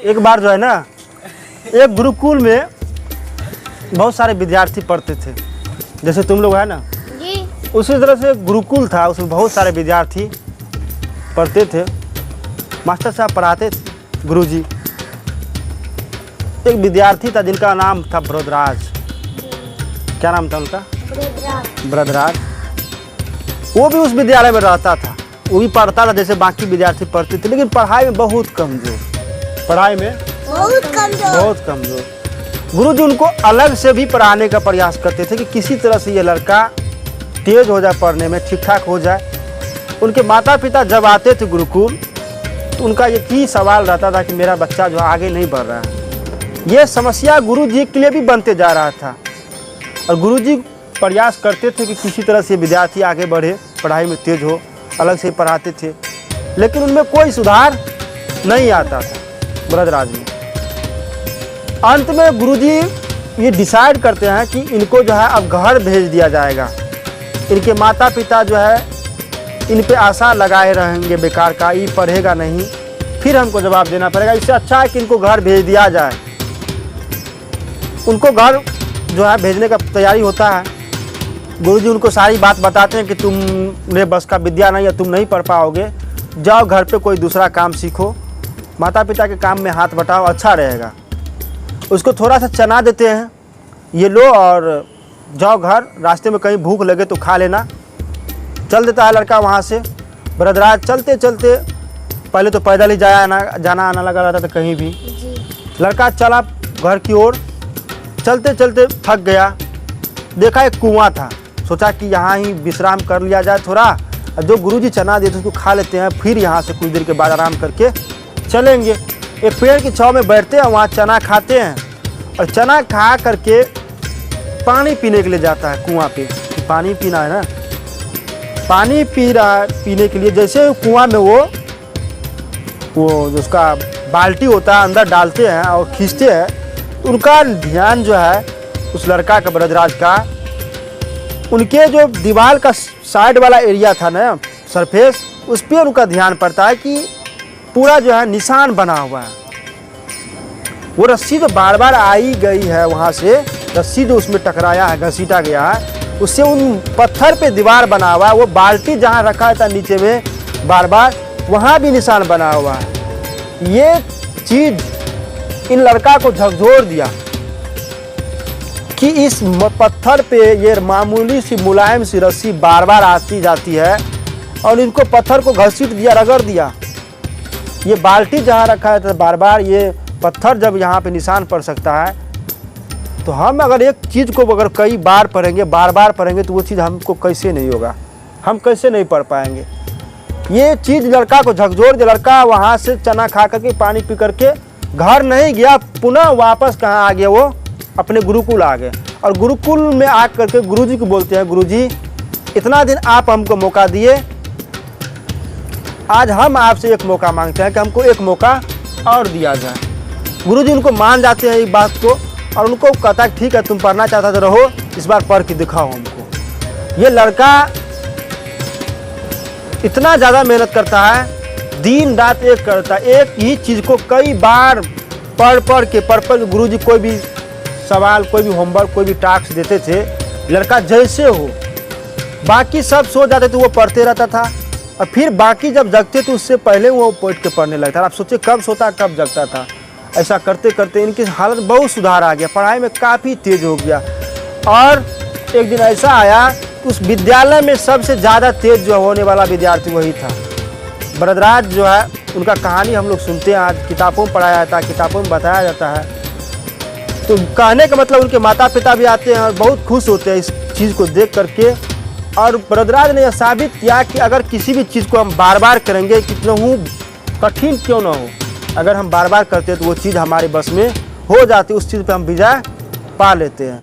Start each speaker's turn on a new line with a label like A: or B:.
A: एक बार जो है ना, एक गुरुकुल में बहुत सारे विद्यार्थी पढ़ते थे, जैसे तुम लोग है ना
B: जी।
A: उसी तरह से गुरुकुल था, उसमें बहुत सारे विद्यार्थी पढ़ते थे। मास्टर साहब पढ़ाते थे, गुरुजी। एक विद्यार्थी था जिनका नाम था बृहदराज। क्या नाम था उनका? बृहदराज। वो भी उस विद्यालय में रहता था, वो भी पढ़ता था जैसे बाकी विद्यार्थी पढ़ते थे, लेकिन पढ़ाई में बहुत कमजोर। पढ़ाई में बहुत कमजोर। गुरुजी उनको अलग से भी पढ़ाने का प्रयास करते थे कि किसी तरह से ये लड़का तेज हो जाए, पढ़ने में ठीक ठाक हो जाए। उनके माता पिता जब आते थे गुरुकुल तो उनका एक ही सवाल रहता था कि मेरा बच्चा जो आगे नहीं बढ़ रहा है। ये समस्या गुरुजी के लिए भी बनते जा रहा था, और गुरुजी प्रयास करते थे कि किसी तरह से विद्यार्थी आगे बढ़े, पढ़ाई में तेज हो, अलग से पढ़ाते थे, लेकिन उनमें कोई सुधार नहीं आता था बृहदराज में। अंत में गुरुजी ये डिसाइड करते हैं कि इनको जो है अब घर भेज दिया जाएगा। इनके माता पिता जो है इन पे आशा लगाए रहेंगे बेकार का, ये पढ़ेगा नहीं, फिर हमको जवाब देना पड़ेगा। इससे अच्छा है कि इनको घर भेज दिया जाए। उनको घर जो है भेजने का तैयारी होता है। गुरुजी उनको सारी बात बताते हैं कि तुम्हारे बस का विद्या नहीं है, तुम नहीं पढ़ पाओगे, जाओ घर पे कोई दूसरा काम सीखो, माता पिता के काम में हाथ बटाओ, अच्छा रहेगा। उसको थोड़ा सा चना देते हैं, ये लो और जाओ घर, रास्ते में कहीं भूख लगे तो खा लेना। चल देता है लड़का वहाँ से। बृहदराज चलते चलते, पहले तो पैदल ही जाना आना लगा रहता था कहीं भी। लड़का चला घर की ओर, चलते चलते थक गया, देखा एक कुआं था, सोचा कि यहाँ ही विश्राम कर लिया जाए थोड़ा, और जो गुरुजी चना देते उसको खा लेते हैं, फिर यहाँ से कुछ देर के बाद आराम करके चलेंगे। एक पेड़ की छांव में बैठते हैं, वहाँ चना खाते हैं, और चना खा करके पानी पीने के लिए जाता है कुआं पे। पानी पीना है ना, पानी पी रहा है, पीने के लिए जैसे कुआं में वो उसका बाल्टी होता है अंदर डालते हैं और खींचते हैं, तो उनका ध्यान जो है उस लड़का का, बृहदराज का, उनके जो दीवार का साइड वाला एरिया था ना, सरफेस, उस पर उनका ध्यान पड़ता है कि पूरा जो है निशान बना हुआ है। वो रस्सी जो बार बार आई गई है, वहाँ से रस्सी जो उसमें टकराया है, घसीटा गया है, उससे उन पत्थर पे दीवार बना हुआ है। वो बाल्टी जहाँ रखा था नीचे में बार बार, वहाँ भी निशान बना हुआ है। ये चीज़ इन लड़का को झकझोर दिया कि इस पत्थर पे ये मामूली सी मुलायम सी रस्सी बार बार आती जाती है, और इनको पत्थर को घसीट दिया, रगड़ दिया। ये बाल्टी जहाँ रखा है तो बार बार ये पत्थर जब यहाँ पे निशान पड़ सकता है, तो हम अगर एक चीज़ को अगर कई बार पढ़ेंगे, बार बार पढ़ेंगे, तो वो चीज़ हमको कैसे नहीं होगा, हम कैसे नहीं पढ़ पाएंगे। ये चीज़ लड़का को झकझोर दिया। लड़का वहाँ से चना खा करके, पानी पी करके घर नहीं गया, पुनः वापस कहाँ आ गया, वो अपने गुरुकुल आ गए। और गुरुकुल में आ करके गुरुजी को बोलते हैं, गुरुजी इतना दिन आप हमको मौका दिए, आज हम आपसे एक मौका मांगते हैं कि हमको एक मौका और दिया जाए। गुरुजी उनको मान जाते हैं इस बात को, और उनको कहता है ठीक है, तुम पढ़ना चाहता तो रहो, इस बार पढ़ के दिखाओ हमको। ये लड़का इतना ज़्यादा मेहनत करता है, दिन रात एक करता है, एक ही चीज़ को कई बार पढ़ के गुरुजी कोई भी सवाल, कोई भी होमवर्क, कोई भी टास्क देते थे, लड़का जैसे हो, बाकी सब सो जाते थे, वो पढ़ते रहता था, और फिर बाकी जब जगते थे उससे पहले वो बैठ के पढ़ने लगता था। आप सोचिए कब सोता कब जगता था। ऐसा करते करते इनकी हालत बहुत सुधार आ गया, पढ़ाई में काफ़ी तेज हो गया। और एक दिन ऐसा आया, उस विद्यालय में सबसे ज़्यादा तेज जो होने वाला विद्यार्थी वही था। बृहदराज जो है, उनका कहानी हम लोग सुनते हैं, आज किताबों में पढ़ाया जाता है, किताबों में बताया जाता है। तो कहने का मतलब उनके माता पिता भी आते हैं और बहुत खुश होते हैं इस चीज़ को देख करके। और बृहदराज ने यह साबित किया कि अगर किसी भी चीज़ को हम बार बार करेंगे, कितना ही कठिन क्यों ना हो, अगर हम बार बार करते हैं तो वो चीज़ हमारे बस में हो जाती है, उस चीज़ पे हम विजय पा लेते हैं।